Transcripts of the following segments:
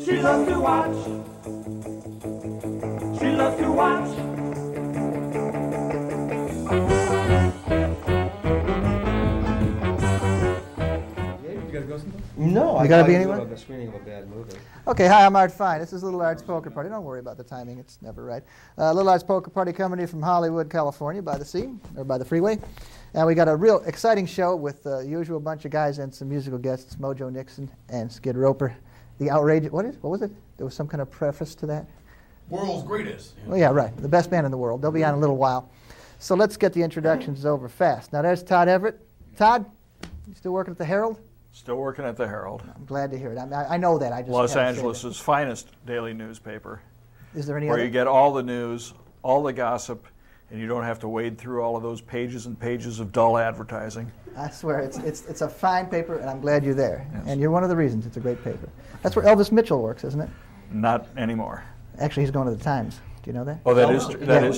She loves to watch. She loves to watch. No, You gotta be anywhere? A screening of a bad movie. Okay, hi, I'm Art Fein. This is Little Art's Poker Party. Don't worry about the timing, it's never right. Little Art's Poker Party coming to you from Hollywood, California, by the sea, or by the freeway. And we got a real exciting show with the usual bunch of guys and some musical guests, Mojo Nixon and Skid Roper. The outrageous, what was it? There was some kind of preface to that? World's greatest. Well, yeah, right. The best band in the world. They'll be on in a little while. So let's get the introductions over fast. Now, there's Todd Everett. Todd, you still working at the Herald? Still working at the Herald. I'm glad to hear it. I know that. I just Los gotta say Angeles' finest daily newspaper. that. Is there any where other? you get all the news, all the gossip, and you don't have to wade through all of those pages and pages of dull advertising. I swear, it's a fine paper, and I'm glad you're there. Yes. And you're one of the reasons it's a great paper. That's where Elvis Mitchell works, isn't it? Not anymore. Actually, he's going to the Times. Do you know that? Oh, that is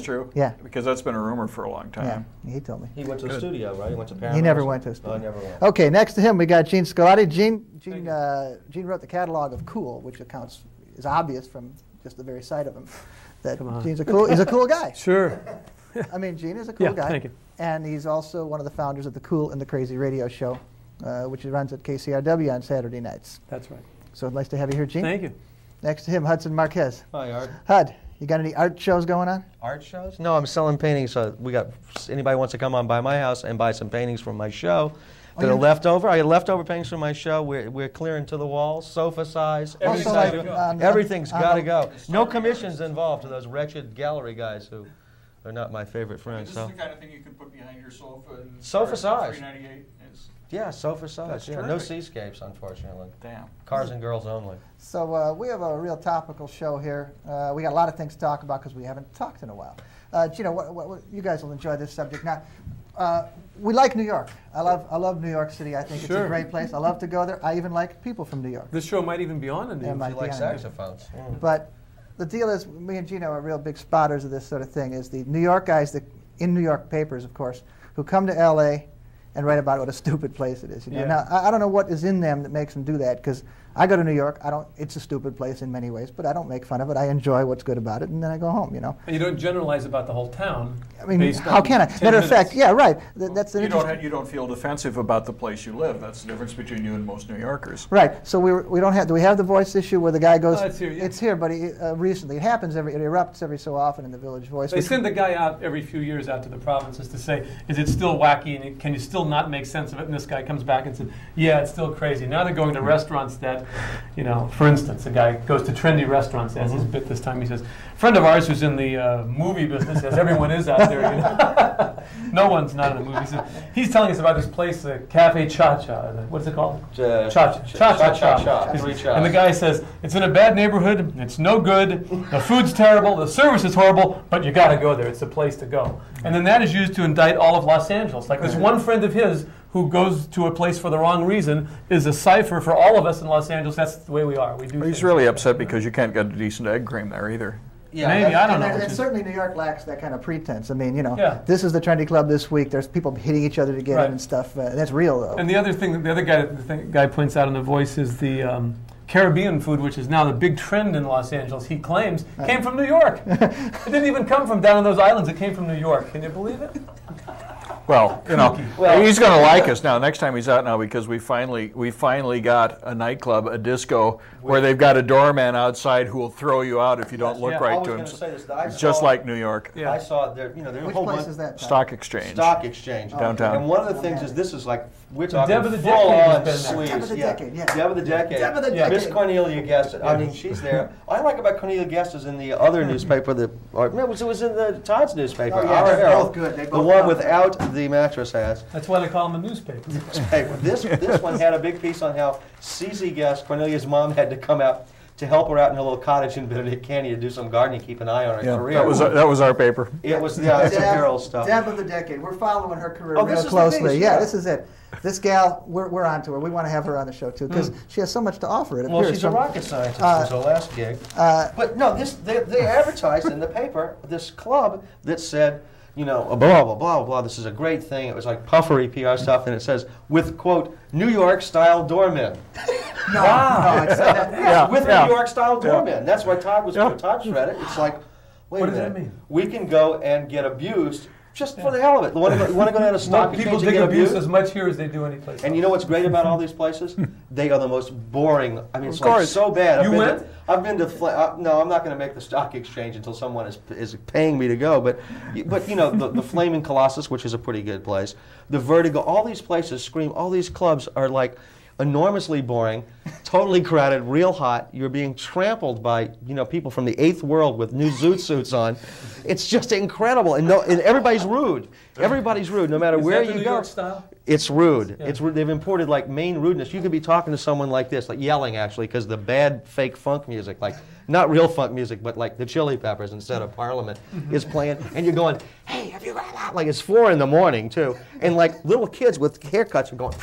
Yeah. true? Yeah. Because that's been a rumor for a long time. Yeah, he told me. He went to the studio, right? He went to Paris. He never went to a studio. Oh, never went. Okay, next to him we got Gene Scolati. Gene wrote the catalog of Cool, which is obvious from just the very sight of him that he's a cool guy. Sure. I mean, Gene is a cool guy. Thank you. And he's also one of the founders of the Cool and the Crazy radio show, which he runs at KCRW on Saturday nights. That's right. So nice to have you here, Gene. Thank you. Next to him, Hudson Marquez. Hi, Art. Hud, you got any art shows going on? Art shows? No, I'm selling paintings. So anybody wants to come on by my house and buy some paintings from my show that are left over. I got leftover paintings from my show. We're clearing to the walls, sofa size, every Also, size. like, Everything's got to go. No commissions involved to those wretched gallery guys who are not my favorite friends. This so. is the kind of thing you can put behind your sofa. And Sofa size. $3.98 is Yeah, sofa size. That's Yeah, no terrific. seascapes, unfortunately. damn. Cars and girls only. So we have a real topical show here. We got a lot of things to talk about because we haven't talked in a while. Gino, what, you guys will enjoy this subject. Now, we like New York. I love New York City. I think it's a great place. I love to go there. I even like people from New York. This show might even be on in New York. might You be like on it. saxophones. But the deal is, me and Gino are real big spotters of this sort of thing, is the New York guys that, in New York papers, of course, who come to L.A. and write about what a stupid place it is. You know? Yeah. Now, I don't know what is in them that makes them do that, because I go to New York. It's a stupid place in many ways, but I don't make fun of it. I enjoy what's good about it, and then I go home, you know. And you don't generalize about the whole town. I mean, based how on can I? 10 Matter of fact, minutes. yeah, right. That's the You interesting. don't don't feel defensive about the place you live. That's the difference between you and most New Yorkers. Right. So we don't have. Do we have the voice issue where the guy goes? Oh, it's here, yeah. It's here, but recently it happens. It erupts every so often in the Village Voice. They send the guy out every few years out to the provinces to say, is it still wacky and can you still not make sense of it? And this guy comes back and says, yeah, it's still crazy. Now they're going to restaurants that, for instance, a guy goes to trendy restaurants, as his bit this time. He says, a friend of ours who's in the movie business, as everyone is out there, no one's not in the movie. He's telling us about this place, Cafe Cha-Cha. What's it called? Cha-Cha. And the guy says, it's in a bad neighborhood, it's no good, the food's terrible, the service is horrible, but you got to go there. It's the place to go. And then that is used to indict all of Los Angeles. Like this one friend of his who goes to a place for the wrong reason is a cipher for all of us in Los Angeles. That's the way we are. We do. He's things. really upset because you can't get a decent egg cream there either. Yeah, Maybe, I don't know. And certainly New York lacks that kind of pretense. I mean, Yeah. this is the trendy club this week. There's people hitting each other to get Right. in and stuff. That's real, though. And the other thing, the other guy points out in The Voice is the Caribbean food, which is now the big trend in Los Angeles. He claims came from New York. It didn't even come from down in those islands. It came from New York. Can you believe it? Well, he's going to like us now. Next time he's out now, because we finally got a nightclub, a disco, where they've got a doorman outside who will throw you out if you don't look yeah. right I was to him. going to say this. I Just saw- like New York. Yeah. I saw there. There's a Which whole place bunch. is that? Tom? Stock Exchange. Stock Exchange Downtown. And one of the things is this is like we're talking Deb of the full Decade has on been there. sleeves. Deb of the Decade, yeah. Deb of the Decade. Deb of the Miss Decade. Cornelia Guest. I mean, she's there. I like about Cornelia Guest is in the other newspaper it was in the Todd's newspaper. Oh, yeah, Our they're Herald, both good. They the both one come. without the mattress hats. That's why they call them a newspaper. This one had a big piece on how CZ Guest, Cornelia's mom, had to come out to help her out in her little cottage in Benedict County to do some gardening, keep an eye on her Yeah, career. that was our paper. It was it's a Herald stuff. Deb of the Decade. We're following her career Oh, this real is the closely. piece, Yeah, yeah. this is it. This gal, we're on to her. We want to have her on the show, too, because she has so much to offer. It Well, appears she's a from- rocket scientist. Was her last gig. But no, they advertised in the paper this club that said, blah blah blah blah. This is a great thing. It was like puffery PR stuff, and it says with quote New York style doormen. No, it's, Yeah, with yeah. New York style Yeah. doorman. That's why Todd read it. It's like, wait What a does that minute. mean? We can go and get abused just for the hell of it. Want to go down to stock People exchange and dig get abuse abused? as much here as they do any place And you know what's great about all these places? They are the most boring. I mean, it's Of like course. so bad. You went? I've been to. No, I'm not going to make the stock exchange until someone is paying me to go. But you know, the Flaming Colossus, which is a pretty good place. The Vertigo. All these places scream. All these clubs are like enormously boring, totally crowded, real hot. You're being trampled by people from the eighth world with new zoot suits on. It's just incredible, and everybody's rude. Everybody's rude, no matter where Is that the you New go. York style? It's rude. Yeah. It's rude. They've imported like Maine rudeness. You could be talking to someone like this, like yelling actually, because the bad fake funk music, like not real funk music, but like the Chili Peppers instead of Parliament is playing, and you're going, "Hey, have you got that?" Like it's 4 a.m. too, and like little kids with haircuts are going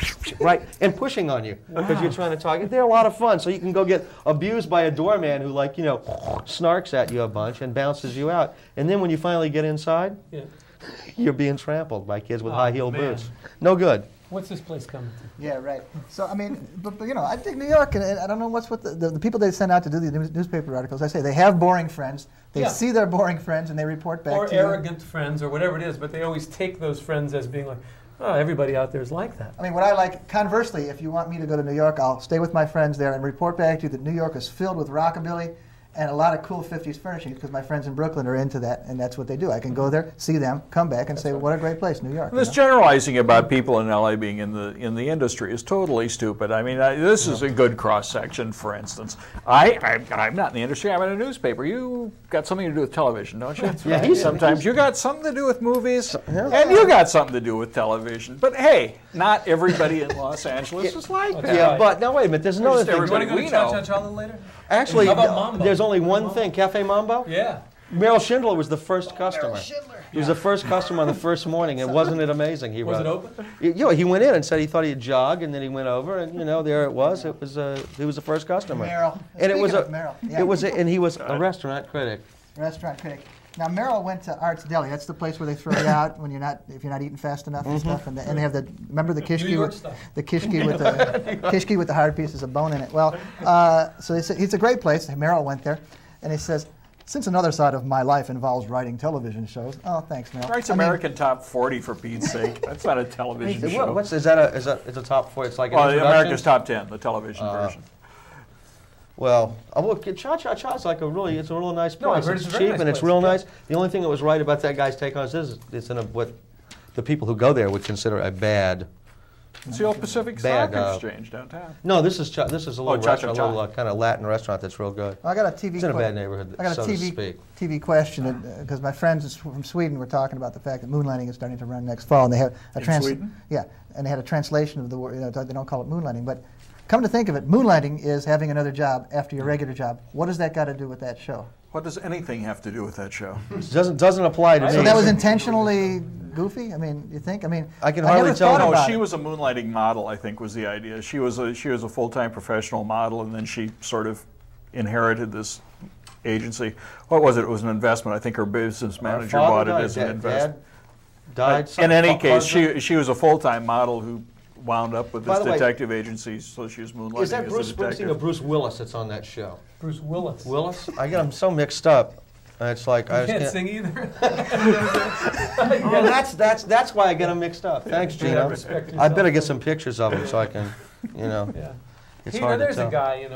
right and pushing on you because you're trying to talk. They're a lot of fun. So you can go get abused by a doorman who snarks at you a bunch and bounces you out, and then when you finally get inside, Yeah. you're being trampled by kids with Oh, high-heel man. boots. No good. What's this place coming to? Yeah, right. So, I mean, but I think New York, and I don't know what's with the people they send out to do the newspaper articles. I say they have boring friends. They Yeah. see their boring friends, and they report back Or to you. arrogant friends, or whatever it is, but they always take those friends as being like, oh, everybody out there is like that. I mean, what I like, conversely, if you want me to go to New York, I'll stay with my friends there and report back to you that New York is filled with rockabilly and a lot of cool 50s furnishings because my friends in Brooklyn are into that, and that's what they do. I can go there, see them, come back, and say, what a great place, New York. This generalizing about people in LA being in the industry is totally stupid. I mean, this is a good cross section. For instance, I'm not in the industry. I'm in a newspaper. You got something to do with television, don't you? Yeah, Sometimes you got something to do with movies, and you got something to do with television. But hey, not everybody in Los Angeles is like that. Yeah, but now wait a minute. There's another Just thing. everybody Want to go we to know. Cha-Cha-Cha later? Actually, How about Mambo? there's only one thing. Cafe Mambo? Yeah. Meryl Schindler was the first customer. He was the first customer on the first morning, and wasn't it amazing? He Was wrote. it open? He went in and said he thought he'd jog, and then he went over, and there it was. It was he was the first customer. Merrill. And it was Speaking of Merrill, yeah. it was and he was a restaurant critic. Restaurant critic. Now Merrill went to Art's Deli. That's the place where they throw you out when if you're not eating fast enough and stuff. And they have remember the New kishki York with style. the kishki with the kishki with the hard pieces of bone in it. Well, so it's a great place. Merrill went there, and he says, since another side of my life involves writing television shows. Oh, thanks, Merrill. Writes I mean, American Top 40 for Pete's sake. That's not a television show. What's is that it's a top 4? It's like an Well, introduction? America's Top 10, the television version. Well, look, Cha-Cha-Cha is like it's a real nice place. No, I've heard it's it's a very cheap nice and it's place, real yeah. nice. The only thing that was right about that guy's take on this is it's in what the people who go there would consider a bad. It's the old Pacific Bad, Stock Exchange downtown. No, this is a little Cha-Cha-Cha. restaurant, a little kind of Latin restaurant that's real good. I got a TV. It's in a bad neighborhood, I got a so to speak. TV question because my friends from Sweden were talking about the fact that moon landing is starting to run next fall, and they have a Sweden? Yeah, and they had a translation of the word. They don't call it moon landing, but come to think of it, moon landing is having another job after your regular job. What does that got to do with that show? What does anything have to do with that show? Doesn't apply to me. So that was intentionally goofy. I mean, you think? I mean, I can never hardly tell. thought No, about She it. was a moonlighting model, I think, was the idea. She was a full-time professional model, and then she sort of inherited this agency. What was it? It was an investment. I think her business manager bought it as an investment. Dad died. In any case, she was a full-time model who wound up with By this the way, detective agency, so she was moonlighting Is that as Bruce a Springsteen or detective. Bruce Willis that's on that show? Bruce Willis. Willis? I get them so mixed up. It's like You I just can't can't. sing either. Oh, that's why I get them mixed up. Thanks, You gotta Gino. respect I yourself. better get some pictures of him so I can, Yeah. It's hard to There's tell. a guy,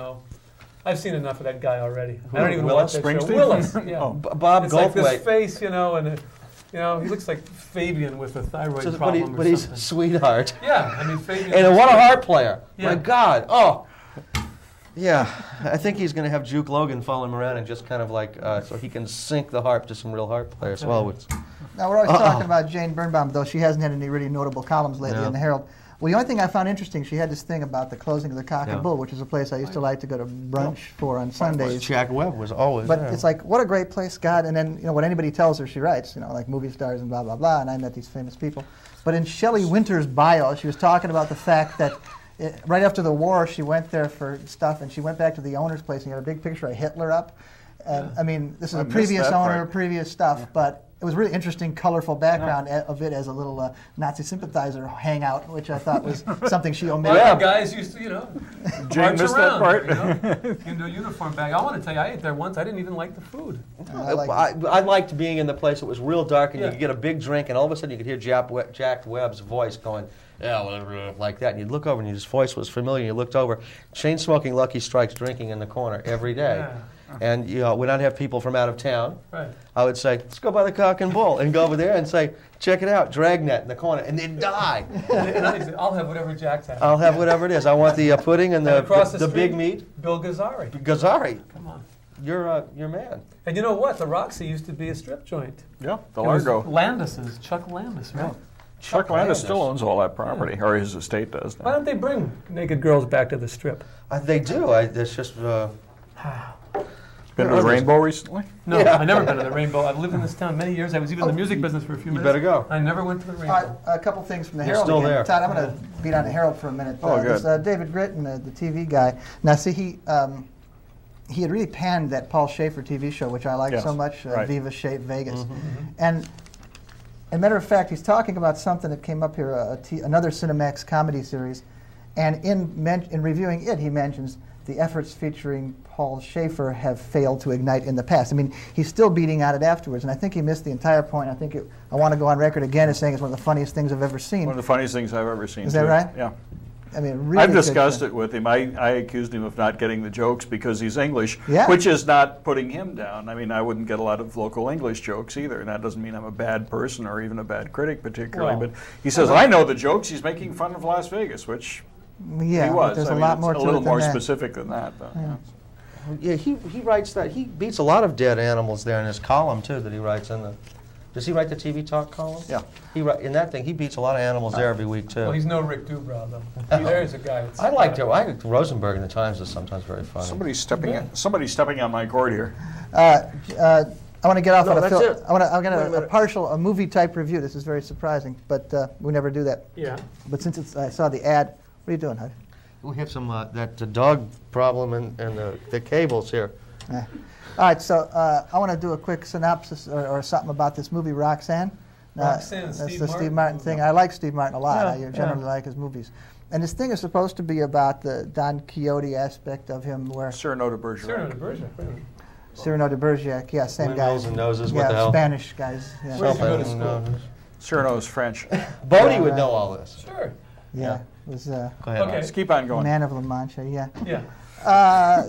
I've seen enough of that guy already. I don't even Willis? watch that show. Springsteen? Willis, yeah. Oh. Bob It's like this Goldthwait. face, and he looks like Fabian with a thyroid But, problem or he's a something. sweetheart. Yeah, I mean Fabian. And what a heart player. Yeah. My God. Oh. Yeah. I think he's going to have Juke Logan follow him around and just kind of like, so he can sync the harp to some real harp players. Well, it's, Now, we're always talking about Jane Birnbaum, though she hasn't had any really notable columns lately No. in the Herald. Well, the only thing I found interesting, she had this thing about the closing of the Cock Yeah. and Bull, which is a place I used to like to go to brunch for on Sundays. Jack Webb was always But there. it's like, what a great place, God. And then, what anybody tells her, she writes, like movie stars and blah, blah, blah. And I met these famous people. But in Shelley Winter's bio, she was talking about the fact that right after the war, she went there for stuff, and she went back to the owner's place and got a big picture of Hitler up. And I mean, this is I a missed previous that owner, part. previous stuff, but was a really interesting, colorful background of it as a little Nazi sympathizer hangout, which I thought was something she omitted. Well, guys used to, Jane march missed around, that part. into a uniform bag. I want to tell you, I ate there once. I didn't even like the food. I liked being in the place. It was real dark, and Yeah. you could get a big drink, and all of a sudden you could hear Jack Webb's voice going, yeah, whatever, like that. And you'd look over, and his voice was familiar. You looked over, chain smoking Lucky Strikes, drinking in the corner every day. Yeah. And when I'd have people from out of town, Right. I would say, let's go by the Cock and Bull, and go over there and say, check it out, Dragnet in the corner, and they'd die. And I said, I'll have whatever Jack's having. I'll have whatever it is. I want the pudding and And across the the big street, meat. Bill Gazzari. Gazzari, Come on. you're man. And you know what? The Roxy used to be a strip joint. Yeah, the It was Largo. Landis's, Chuck Landis, right? Chuck Landis still owns all that property, or his estate does Why now. don't they bring naked girls back to the strip? They do. It's just. Been to the Rainbow recently? No, Yeah. I've never been to the Rainbow. I've lived in this town many years. I was even in the music business for a few You minutes. better go. I never went to the All Rainbow. right, a couple things from the You're Herald still again. there. Todd, I'm going to beat on the Herald for a minute. Oh, good. This, David Gritton, the TV guy. Now, see, he had really panned that Paul Schaefer TV show, which I like Yes, so much, right. Viva Shape Vegas. And as a matter of fact, he's talking about something that came up here, another Cinemax comedy series. And in reviewing it, he mentions the efforts featuring Paul Schaefer have failed to ignite in the past. I mean, he's still beating on it afterwards, and I think he missed the entire point. I want to go on record again as saying it's one of the funniest things I've ever seen. One of the funniest things I've ever seen. Is that too. right? Yeah. I mean, really I've good discussed show. it with him. I accused him of not getting the jokes because he's English, Yeah. which is not putting him down. I mean, I wouldn't get a lot of local English jokes either, and that doesn't mean I'm a bad person or even a bad critic particularly. Well, but he says, I know the jokes. He's making fun of Las Vegas, which Yeah, he but was. there's I a mean, lot it's more a to little it more than that. specific than that. But, yeah. Yeah, he writes that. He beats a lot of dead animals there in his column too that he writes in the. Does he write the TV Talk column? Yeah. In that thing, he beats a lot of animals there every week too. Well, he's no Rick Dubrow, though. There's a guy. I liked it. I think Rosenberg in the Times is sometimes very funny. Somebody's stepping on my cord here. I want to get off No, on a that's it. I'm Wait a going to minute. a movie type review. This is very surprising, but we never do that. Yeah. But since I saw the ad, what are you doing, Hud? We have some that dog problem and the cables here. All right, so I want to do a quick synopsis or something about this movie, Roxanne. Roxanne, that's Steve the Martin Steve Martin thing. I like Steve Martin a lot. Yeah, I generally like his movies. And this thing is supposed to be about the Don Quixote aspect of him, where Cyrano de Bergerac. Cyrano de Bergerac. Cyrano de Bergerac, yeah, same Windmills guys. and noses, yeah, what the hell? Spanish guys. Yeah, Where did you go to Something, school? Cyrano is French. Bodie would know all this. Sure. yeah. It was Go ahead. Okay. Let's keep on going. Man of La Mancha, yeah. Yeah.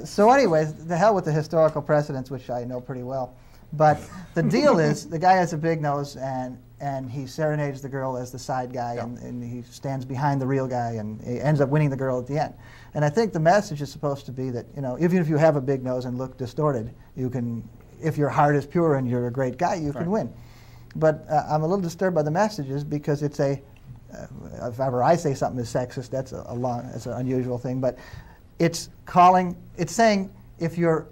So anyways, the hell with the historical precedents, which I know pretty well. But the deal is, the guy has a big nose, and he serenades the girl as the side guy, and he stands behind the real guy, and he ends up winning the girl at the end. And I think the message is supposed to be that, even if you have a big nose and look distorted, you can, if your heart is pure and you're a great guy, you can win. But I'm a little disturbed by the messages because it's if ever I say something is sexist, that's that's an unusual thing, but it's saying if you're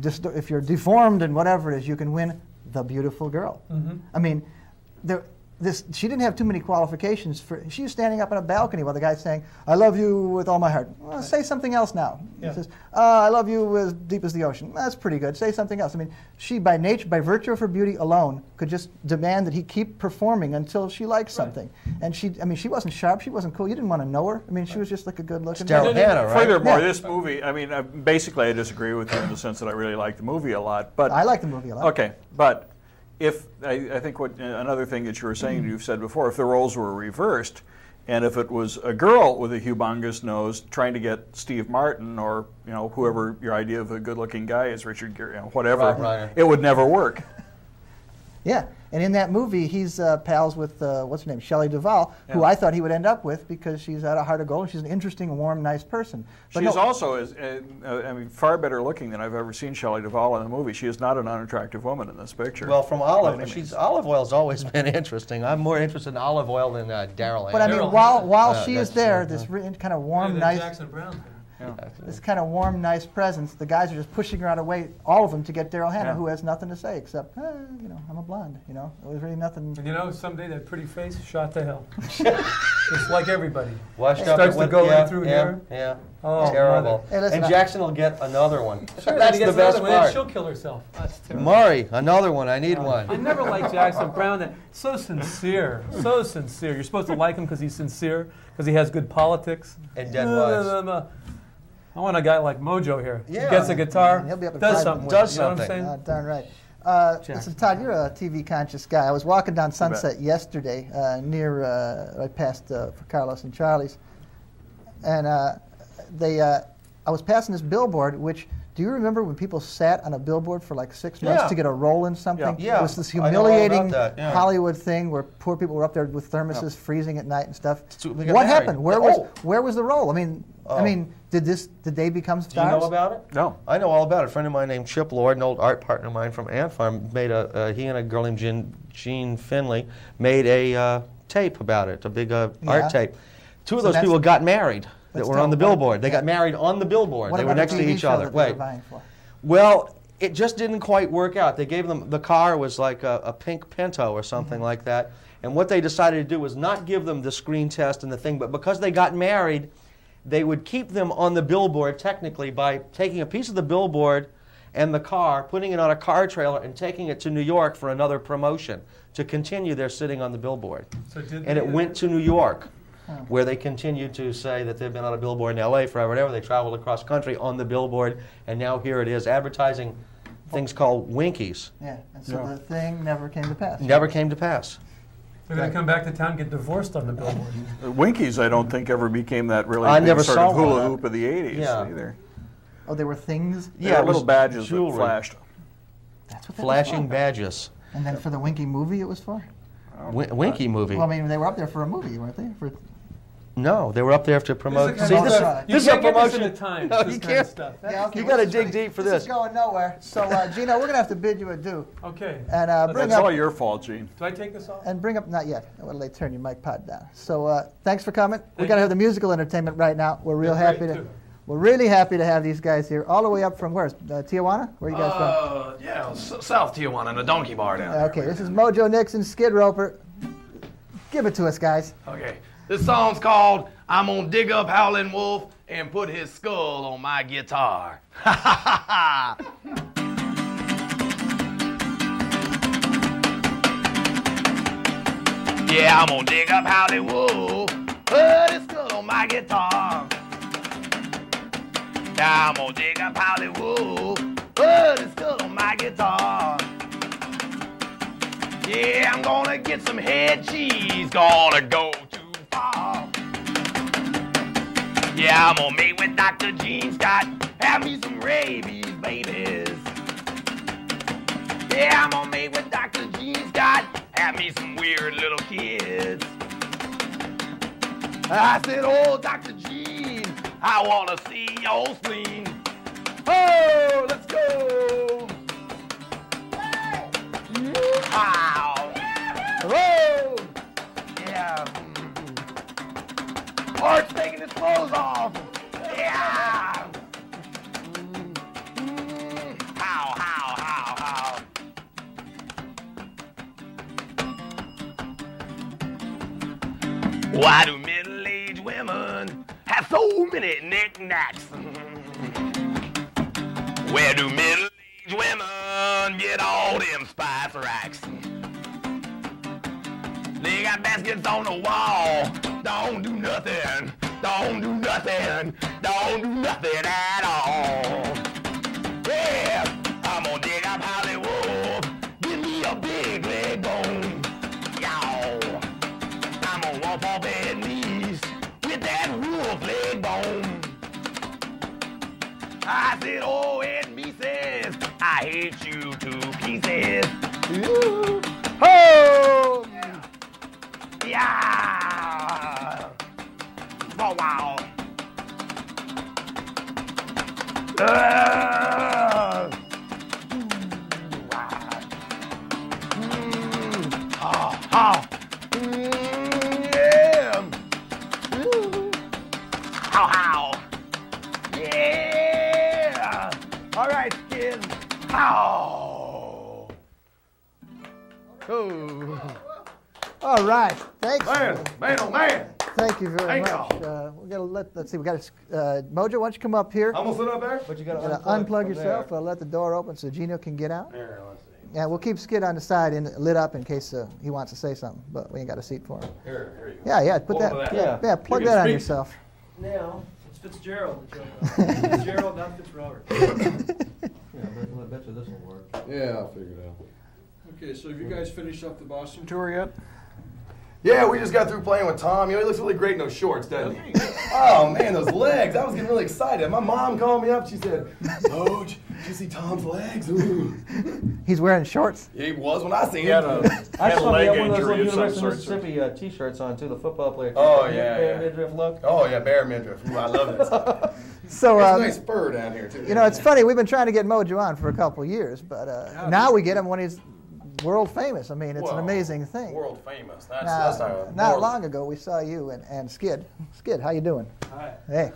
deformed and whatever it is, you can win the beautiful girl. Mm-hmm. I mean, she didn't have too many qualifications. She was standing up on a balcony while the guy's saying, "I love you with all my heart." Well, say something else now. Yeah. He says, "I love you as deep as the ocean." That's pretty good. Say something else. I mean, she by virtue of her beauty alone, could just demand that he keep performing until she likes something. And she wasn't sharp. She wasn't cool. You didn't want to know her. I mean, she was just like a good-looking. Daryl Hannah, right? Furthermore, Yeah. this movie, I mean, basically I disagree with you in the sense that I really like the movie a lot. But I like the movie a lot. Okay, but if I think another thing that you were saying, you've said before, if the roles were reversed, and if it was a girl with a humongous nose trying to get Steve Martin or whoever your idea of a good-looking guy is, Richard Gere, whatever, Rob Reiner. it would never work. Yeah, and in that movie, he's pals with, what's her name, Shelley Duvall, who I thought he would end up with because she's had a heart of gold and she's an interesting, warm, nice person. But She is no, also, far better looking than I've ever seen Shelley Duvall in a movie. She is not an unattractive woman in this picture. Well, from olive, By any means. olive oil's always been interesting. I'm more interested in olive oil than Daryl Hannah. but I mean, Daryl while Hannah. she is there, this kind of warm, Hey, nice... Jackson Brown. this kind of warm, nice presence. The guys are just pushing her out of the way, all of them, to get Daryl Hannah, who has nothing to say except, you know, I'm a blonde. You know, it was really nothing. You know, someday that pretty face shot to hell. It's like everybody. Washed It up starts to with- go yeah, in through yeah, here. Yeah. Oh, Terrible. Hey, listen, and Jackson will get another one. Sure, That's then he the gets best another one, and part. she'll kill herself. That's terrible. Maury, another one. I need one. I never liked Jackson Brown. That so sincere, so sincere. You're supposed to like him because he's sincere, because he has good politics. And dead wise. I want a guy like Mojo here. Yeah. Gets a guitar, He'll be up at does 5 something. Does with it, you know what I'm something. saying? Darn right. Listen, Todd, you're a TV conscious guy. I was walking down Sunset yesterday near right past for Carlos and Charlie's, and I was passing this billboard. Which, do you remember when people sat on a billboard for like 6 months Yeah. to get a role in something? Yeah. It was this I know all about humiliating that, yeah. Hollywood thing where poor people were up there with thermoses, freezing at night and stuff. So they got What married. happened? Where was the role? I mean, did they become Do you stars? know about it? No. I know all about it. A friend of mine named Chip Lord, an old art partner of mine from Ant Farm, made he and a girl named Jean Finley made a tape about it, a big art tape. Two of So those people got married that let's were tell on the them what- billboard. They got married on the billboard. What They were about next the to TV each show other. that they were Wait. vying for? Well, it just didn't quite work out. They gave them, the car was like a pink Pinto or something like that. And what they decided to do was not give them the screen test and the thing, but because they got married, they would keep them on the billboard technically by taking a piece of the billboard and the car, putting it on a car trailer and taking it to New York for another promotion to continue their sitting on the billboard. So did And they- it went to New York, where they continued to say that they've been on a billboard in LA forever and ever. They traveled across country on the billboard, and now here it is, advertising things called Winkies. Yeah, and so the thing never came to pass. Never came to pass. They're going to come back to town and get divorced on the billboard. Winkies, I don't think ever became that really I big never sort saw of hula one. hoop of the 80s Yeah. either. Oh, there were things? Yeah, Yeah, it little was badges jewelry. that flashed. That's what that was Flashing for. badges. And then for the Winky movie it was for? Winky movie. Well, I mean, they were up there for a movie, weren't they? For No, they were up there to promote. This is See, the kind this, of stuff- You this is a can't get this promotion. in a time, No, this you kind of can't. stuff. Yeah, okay, You well, got to this dig is- deep for this this. is going nowhere. So, Gino, we're going to have to bid you adieu. Okay. And bring That's up... all your fault, Gene. Do I take this off? And bring up, not yet. Well, they turn your mic pod down. So thanks for coming. We're Thank going to you. have the musical entertainment right now. We're real They're happy great, to. too. We're really happy to have these guys here, all the way up from where? Tijuana? Where are you guys from? Yeah, South Tijuana in a donkey bar down there. Okay, this is Mojo Nixon Skid Roper. Give it to us, guys. Okay. This song's called I'm Gonna Dig Up Howlin' Wolf and Put His Skull on My Guitar. Ha ha ha ha! Yeah, I'm gonna dig up Howlin' Wolf, put his skull on my guitar. Yeah, I'm gonna dig up Howlin' Wolf, put his skull on my guitar. Yeah, I'm gonna get some head cheese, gonna go too far. Yeah, I'm gonna meet with Dr. Gene Scott, have me some rabies, babies. Yeah, I'm gonna meet with Dr. Gene Scott, have me some weird little kids. I said, oh, Dr. Gene, I wanna see your spleen. Oh, let's go. Wow. Hello. Yeah. Art's taking his clothes off. Yeah. How. Why do middle-aged women have so many knickknacks? Where do middle-aged women get all them spice racks? They got baskets on the wall. Don't do nothing. Don't do nothing. Don't do nothing at all. Yeah, I'm gonna dig up Hollywood. Give me a big leg bone. Yow. I'm gonna walk off at knees with that wolf leg bone. I said, oh, Ed me says, I hate you to pieces. Ooh. Oh! Yeah! Wow, wow. Yeah! How? Skid. Oh. Oh. All right. Thanks. Man, oh man. Thank you very Thank much. We got to let's see. We got Mojo. Why don't you come up here? I'm gonna sit up there. But you got You to gotta unplug from yourself. there. Let the door open so Gino can get out. Here, let's see. Yeah, we'll keep Skid on the side and lit up in case he wants to say something, but we ain't got a seat for him. Here you go. Yeah, put Over that. that. Yeah, plug You can that on speak. yourself. Now, it's Fitzgerald that you're about. Fitzgerald, not Fitzrobert. Yeah, I bet you this will work. Yeah, I'll figure it out. Okay, so have you guys finished up the Boston tour yet? Yeah, we just got through playing with Tom. You know, he looks really great in those shorts, doesn't he? Oh, man, those legs. I was getting really excited. My mom called me up. She said, Moj, did you see Tom's legs? Ooh. He's wearing shorts. Yeah, he was when I seen He had him. I had a saw him leg have one of those injury little of some University of sort. Mississippi T-shirts on too. The football player. Oh, yeah, Bare yeah. midriff look. Oh, yeah, bare midriff. Ooh, I love that stuff. So, There's a nice fur down here, too. you know, it's funny. We've been trying to get Mojo on for a couple of years, but now we get him when he's world famous. I mean, it's an Well, amazing thing. World famous. That's Now, not not long ago, we saw you and Skid. Skid, how you doing? Hi. Hey,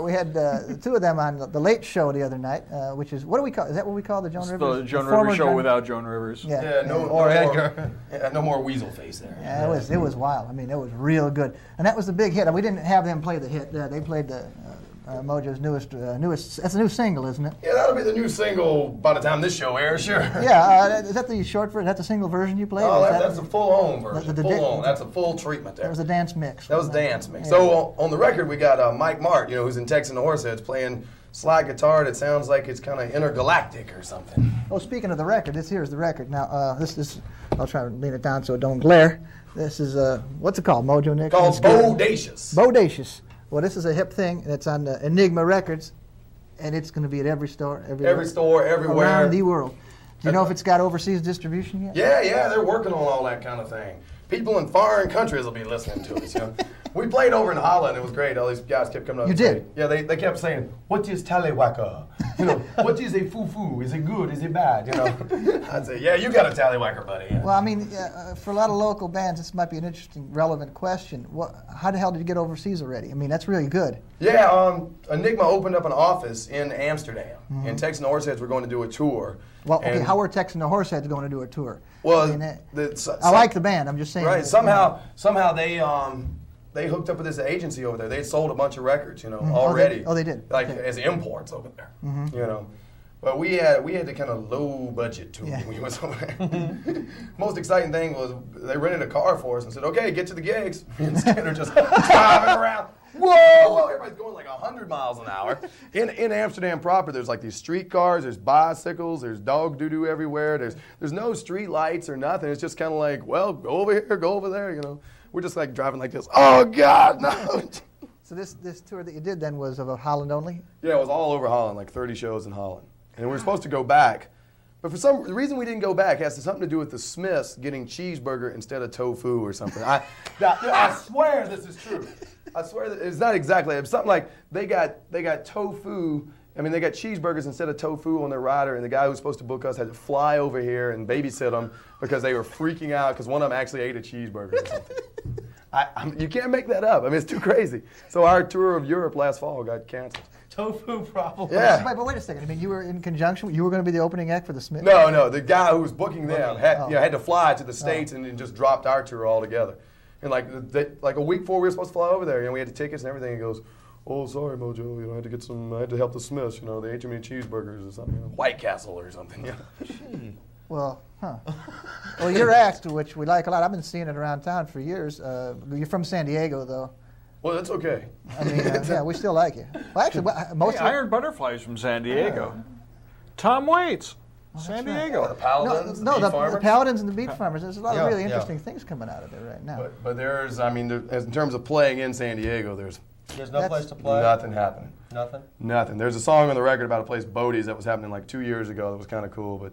we had the two of them on the Late Show the other night, which is what do we call? Is that what we call the Joan It's Rivers? the Joan former Rivers show Joan- without Joan Rivers. Yeah, Yeah, no Or more, Edgar. Yeah, no more weasel face there. Yeah, it was wild. I mean, it was real good, and that was the big hit. We didn't have them play the hit. They played the Mojo's newest. That's a new single, isn't it? Yeah, that'll be the new single by the time this show airs, sure. Yeah. Is that the short version? Is that the single version you played? Oh, Or is that's a full-on version. the- Full-on. That's a full treatment That there. was a dance mix. That was wasn't it? dance mix. Yeah. So on the record, we got Mike Mart, who's in Texas and the Horseheads, playing slide guitar that sounds like it's kind of intergalactic or something. Oh, speaking of the record, this here is the record. Now, this I'll try to lean it down so it don't glare. This is what's it called? Mojo Nixon Called Skid Roper. Bodacious. Bodacious. Well, this is a hip thing, and it's on Enigma Records, and it's going to be at every store, Every store, everywhere. around the world. Do you know if it's got overseas distribution yet? Yeah, they're working on all that kind of thing. People in foreign countries will be listening to us. We played over in Holland. It was great. All these guys kept coming up. You and did? saying- Yeah, they kept saying, "What is tallywhacker? What is a foo-foo? Is it good? Is it bad?" I'd say, "Yeah, you got a tallywhacker, buddy." Yeah. Well, I mean, for a lot of local bands, this might be an interesting, relevant question. How the hell did you get overseas already? I mean, that's really good. Yeah, Enigma opened up an office in Amsterdam. And Texas and the Horseheads were going to do a tour. Well, okay, And- how are Tex and the Horseheads going to do a tour? Well, I, mean, the- I like the band. I'm just saying. Right. Somehow they hooked up with this agency over there. They sold a bunch of records, already. Oh, they did? Like Okay. as imports over there, But we had the kind of low budget tour Yeah. when we was over there. Most exciting thing was they rented a car for us and said, "Okay, get to the gigs." Me and Skinner just driving around. Whoa! Everybody's going like 100 miles an hour. In Amsterdam proper, there's like these street cars, there's bicycles, there's dog doo-doo everywhere. There's no street lights or nothing. It's just kind of like, well, go over here, go over there. We're just like driving like this. Oh God, no! So this tour that you did then was of Holland only? Yeah, it was all over Holland, like 30 shows in Holland. And we were supposed to go back. But for the reason we didn't go back has something to do with the Smiths getting cheeseburger instead of tofu or something. I swear this is true. I swear that it's not exactly. It's something like they got tofu. I mean, they got cheeseburgers instead of tofu on their rider, and the guy who was supposed to book us had to fly over here and babysit them because they were freaking out because one of them actually ate a cheeseburger or something. You can't make that up. I mean, it's too crazy. So our tour of Europe last fall got canceled. Tofu problem. Yeah. But wait a second. I mean, you were in conjunction. You were going to be the opening act for the Smiths. No. The guy who was booking them had to fly to the States and then just dropped our tour altogether. And like a week before we were supposed to fly over there, we had the tickets and everything. He goes, "Oh, sorry, Mojo. I had to help the Smiths. They ate too many cheeseburgers or something. White Castle or something." Yeah. Well, Well, your act, which we like a lot. I've been seeing it around town for years. You're from San Diego, though. Well, that's okay. I mean, yeah, we still like you. Well, actually, most of Iron Butterfly's from San Diego. Tom Waits, San right. Diego. The Paladins, no, the the Beef Farmers. Paladins and the Beat Farmers. There's a lot of Yeah, really yeah. interesting things coming out of there right now. But there's, in terms of playing in San Diego, there's There's no That's place to play. nothing happening. Nothing. Nothing. There's a song on the record about a place, Bodie's, that was happening like 2 years ago that was kind of cool. But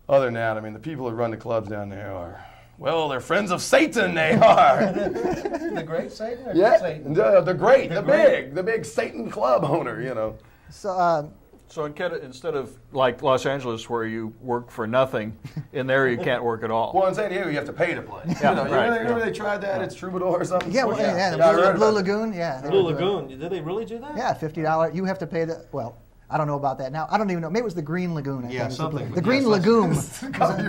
other than that, the people who run the clubs down there are, well, they're friends of Satan, they are. The great Satan? Or Yeah, Satan? the big Satan club owner, So, So instead of like Los Angeles where you work for nothing, in there you can't work at all. Well, in San Diego, you have to pay to play. Yeah, right, Remember yeah. they tried that? It's Troubadour or something? yeah, well, yeah, I the heard Blue about that. Lagoon, yeah. they Blue were doing- Lagoon. Did they really do that? Yeah, $50. You have to pay the, well, I don't know about that now. I don't even know. Maybe it was the Green Lagoon. I Yeah, think. something. The Green Yes, Lagoon.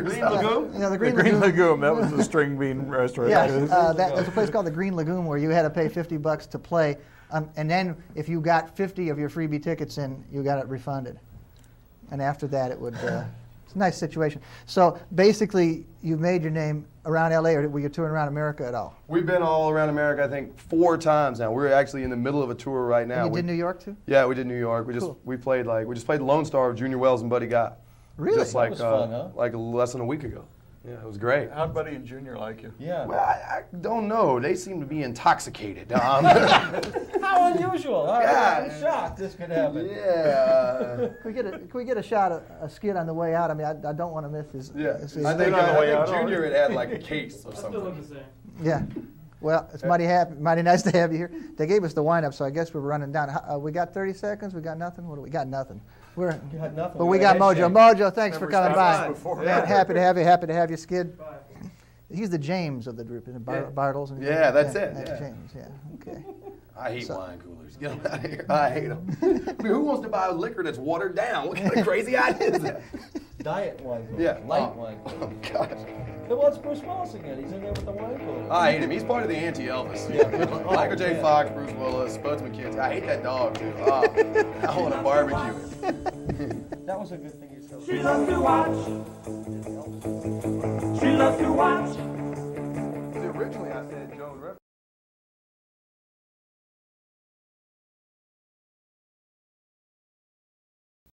Green Lagoon? Yeah, the The Green Green Lagoon. Lagoon, that was the string bean restaurant. Yeah, there's a place called the Green Lagoon where you had to pay $50 to play, and then if you got 50 of your freebie tickets in, you got it refunded. And after that, it would. It's a nice situation. So basically, you've made your name around LA, or were you touring around America at all? We've been all around America, I think, 4 times now. We're actually in the middle of a tour right now. And you did New York too? Yeah, we did New York. We Cool. just played Lone Star with Junior Wells and Buddy Guy. Really? Just like That was fun, huh? like less than a week ago. Yeah, it was great. How'd Buddy and Junior like you? Yeah. Well, I don't know. They seem to be intoxicated. How unusual. Yeah. I'm shocked this could happen. Yeah. Can we get a shot of a Skid on the way out? I mean, I don't want to miss his. Yeah. his- I think, on the way out Junior had like a case or I still look something. the same. Yeah. Well, it's mighty nice to have you here. They gave us the wind-up, so I guess we're running down. We got 30 seconds. We got nothing. What do we got? Nothing. You had nothing. But we got Mojo. Mojo, thanks for coming by. stopped us before. Man, happy to have you. Happy to have you, Skid. Bye. He's the James of the group, isn't it? Yeah. Bartles. And Yeah, that's it, That's yeah. James. Yeah. Okay. I hate wine coolers. Get them out of here. I hate them. I mean, who wants to buy liquor that's watered down? What kind of crazy idea is that? Diet wine cooler. Yeah. Light wine Oh, cooler. gosh. Hey, well, it's Bruce Willis again. He's in there with the wine cooler. I hate him. He's part of the anti-Elvis. Yeah. Michael J. Yeah. Fox, Bruce Willis, Spokesman Kids. I hate that dog, too. Oh, I want to barbecue it. That was a good thing you said. She loves to watch. She loves to watch. Originally, I said